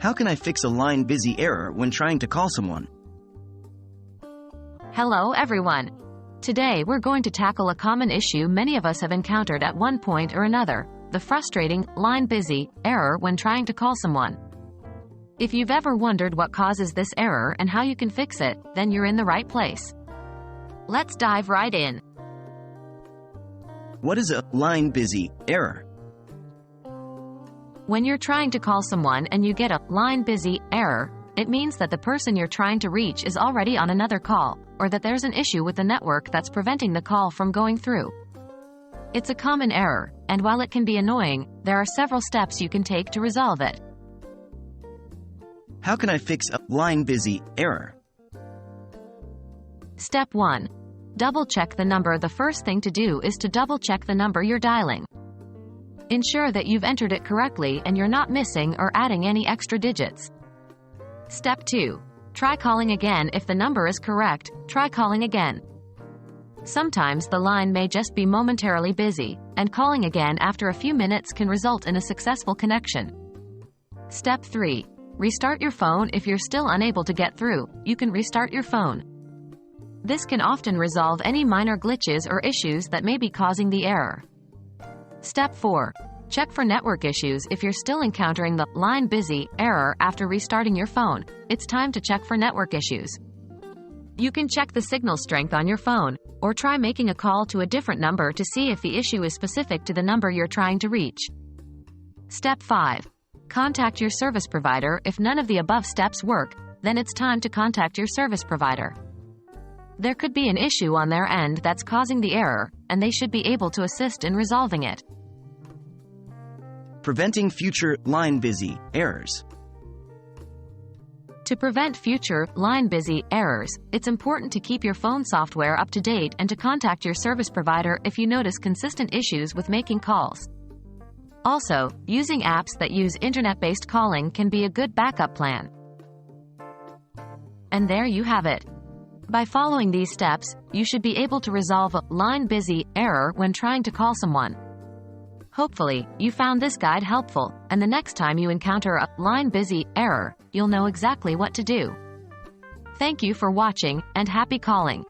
How can I fix a line busy error when trying to call someone? Hello everyone. Today we're going to tackle a common issue many of us have encountered at one point or another, the frustrating line busy error when trying to call someone. If you've ever wondered what causes this error and how you can fix it, then you're in the right place. Let's dive right in. What is a line busy error? When you're trying to call someone and you get a line busy error, it means that the person you're trying to reach is already on another call, or that there's an issue with the network that's preventing the call from going through. It's a common error, and while it can be annoying, there are several steps you can take to resolve it. How can I fix a line busy error? Step 1. Double-check the number. The first thing to do is to double-check the number you're dialing. Ensure that you've entered it correctly and you're not missing or adding any extra digits. Step 2. Try calling again. If the number is correct, try calling again. Sometimes the line may just be momentarily busy, and calling again after a few minutes can result in a successful connection. Step 3. Restart your phone. If you're still unable to get through, you can restart your phone. This can often resolve any minor glitches or issues that may be causing the error. Step 4. Check for network issues. If you're still encountering the line busy error after restarting your phone, it's time to check for network issues. You can check the signal strength on your phone, or try making a call to a different number to see if the issue is specific to the number you're trying to reach. Step 5. Contact your service provider. If none of the above steps work, then it's time to contact your service provider. There could be an issue on their end that's causing the error, and they should be able to assist in resolving it. Preventing future line busy errors. To prevent future line busy errors, it's important to keep your phone software up to date and to contact your service provider if you notice consistent issues with making calls. Also, using apps that use internet-based calling can be a good backup plan. And there you have it. By following these steps, you should be able to resolve a line busy error when trying to call someone. Hopefully, you found this guide helpful, and the next time you encounter a line busy error, you'll know exactly what to do. Thank you for watching, and happy calling!